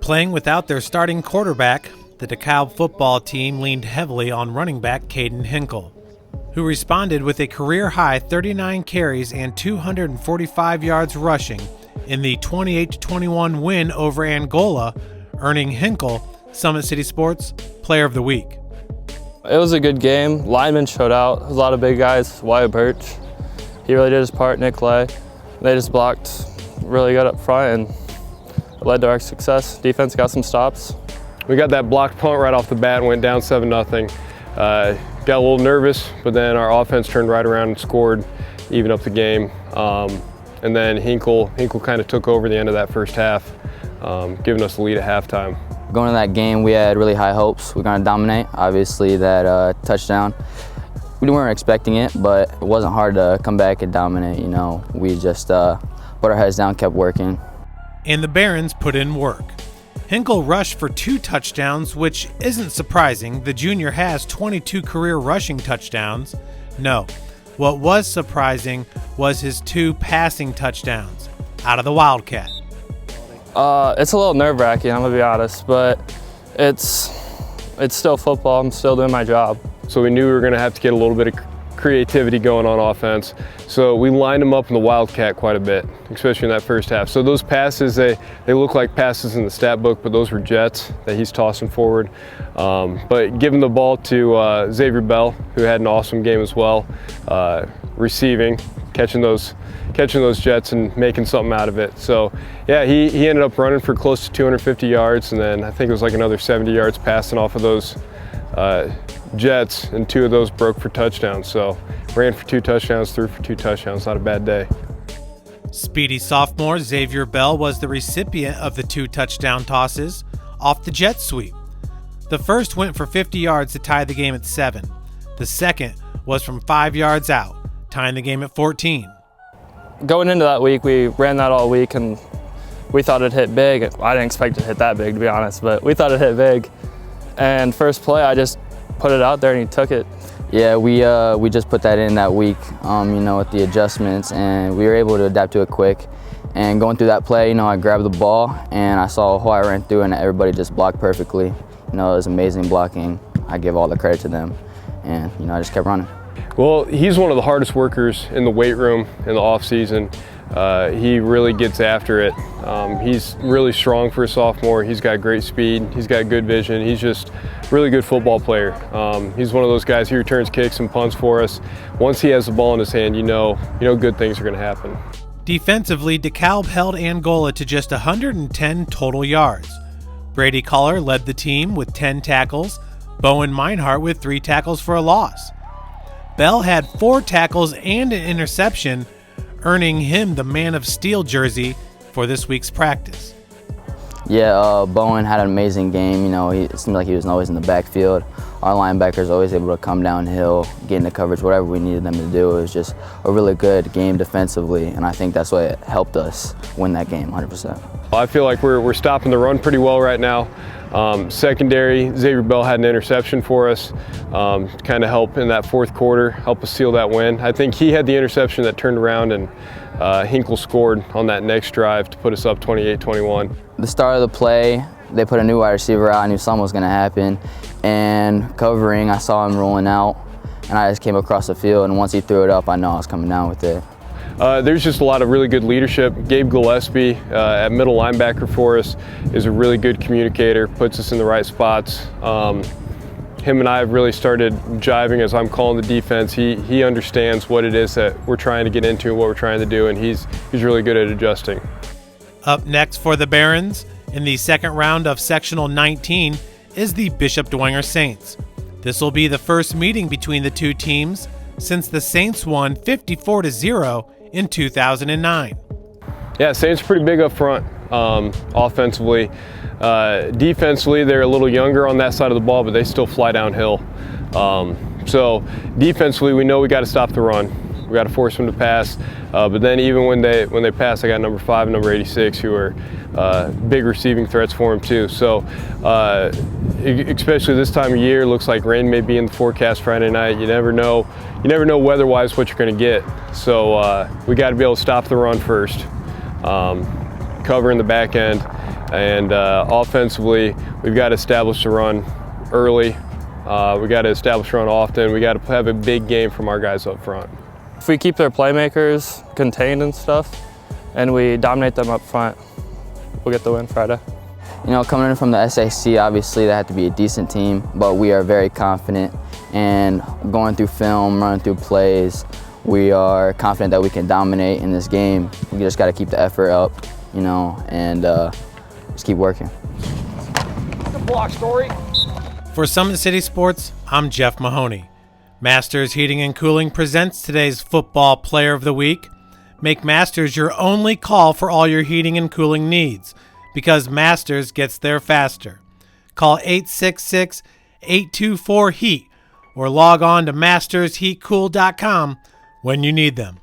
Playing without their starting quarterback, the DeKalb football team leaned heavily on running back Caiden Hinkle, who responded with a career-high 39 carries and 245 yards rushing in the 28-21 win over Angola, earning Hinkle SummitCitySports Player of the Week. It was a good game. Linemen showed out. A lot of big guys. Wyatt Birch, he really did his part. Nick Lay, they just blocked really good up front, and it led to our success. Defense got some stops. We got that blocked punt right off the bat and went down 7-0. Got a little nervous, but then our offense turned right around and scored, even up the game. And then Hinkle kind of took over the end of that first half, giving us the lead at halftime. Going into that game, we had really high hopes. We're going to dominate. Obviously, that touchdown, we weren't expecting it, but it wasn't hard to come back and dominate. You know, we just put our heads down, kept working. And the Barons put in work. Hinkle rushed for 2 touchdowns, which isn't surprising. The junior has 22 career rushing touchdowns. No, what was surprising was his 2 passing touchdowns out of the Wildcat. It's a little nerve-wracking, I'm gonna be honest, but it's still football. I'm still doing my job. So we knew we were going to have to get a little bit of creativity going on offense. So we lined them up in the Wildcat quite a bit, especially in that first half. So those passes, they look like passes in the stat book, but those were jets that he's tossing forward. But giving the ball to Xavier Bell, who had an awesome game as well, receiving, catching those jets and making something out of it. So yeah, he ended up running for close to 250 yards, and then I think it was like another 70 yards passing off of those jets, and 2 of those broke for touchdowns. So ran for 2 touchdowns, threw for 2 touchdowns. Not a bad day. Speedy sophomore Xavier Bell was the recipient of the 2 touchdown tosses off the jet sweep. The first went for 50 yards to tie the game at 7. The second was from 5 yards out, tying the game at 14. Going into that week, we ran that all week, and we thought it hit big. I didn't expect it to hit that big, to be honest, but we thought it hit big. And first play, I just put it out there and he took it. Yeah, we just put that in that week, you know, with the adjustments, and we were able to adapt to it quick. And going through that play, you know, I grabbed the ball and I saw who I ran through, and everybody just blocked perfectly. You know, it was amazing blocking. I give all the credit to them, and you know, I just kept running. Well, he's one of the hardest workers in the weight room in the off season. He really gets after it. He's really strong for a sophomore. He's got great speed. He's got good vision. He's just a really good football player. He's one of those guys who returns kicks and punts for us. Once he has the ball in his hand, you know good things are going to happen. Defensively, DeKalb held Angola to just 110 total yards. Brady Collar led the team with 10 tackles, Bowen Meinhardt with 3 tackles for a loss. Bell had 4 tackles and an interception, earning him the Man of Steel jersey for this week's practice. Yeah, Bowen had an amazing game. You know, it seemed like he was always in the backfield. Our linebackers always able to come downhill, get into coverage, whatever we needed them to do. It was just a really good game defensively, and I think that's what helped us win that game 100%. I feel like we're stopping the run pretty well right now. Secondary, Xavier Bell had an interception for us, kind of help in that fourth quarter, help us seal that win. I think he had the interception that turned around, and Hinkle scored on that next drive to put us up 28-21. The start of the play, they put a new wide receiver out. I knew something was going to happen, and covering, I saw him rolling out, and I just came across the field, and once he threw it up, I know I was coming down with it. There's just a lot of really good leadership. Gabe Gillespie at middle linebacker for us is a really good communicator, puts us in the right spots. Him and I have really started jiving as I'm calling the defense. He understands what it is that we're trying to get into and what we're trying to do, and he's really good at adjusting. Up next for the Barons in the second round of Sectional 19 is the Bishop Dwenger Saints. This will be the first meeting between the 2 teams since the Saints won 54-0 in 2009. Yeah, Saints are pretty big up front offensively. Defensively, they're a little younger on that side of the ball, but they still fly downhill. So defensively, we know we got to stop the run. We got to force them to pass. But then even when they pass, I got number 5 and number 86, who are big receiving threats for them too. So especially this time of year, looks like rain may be in the forecast Friday night. You never know weather-wise what you're going to get. So we got to be able to stop the run first, cover in the back end, And offensively, we've got to establish the run early. We got to establish run often. We got to have a big game from our guys up front. If we keep their playmakers contained and stuff, and we dominate them up front, we'll get the win Friday. You know, coming in from the SAC, obviously they have to be a decent team, but we are very confident. And going through film, running through plays, we are confident that we can dominate in this game. We just got to keep the effort up, you know, and just keep working. Good block, Story. For Summit City Sports, I'm Jeff Mahoney. Masters Heating and Cooling presents today's Football Player of the Week. Make Masters your only call for all your heating and cooling needs, because Masters gets there faster. Call 866-824-HEAT or log on to mastersheatcool.com when you need them.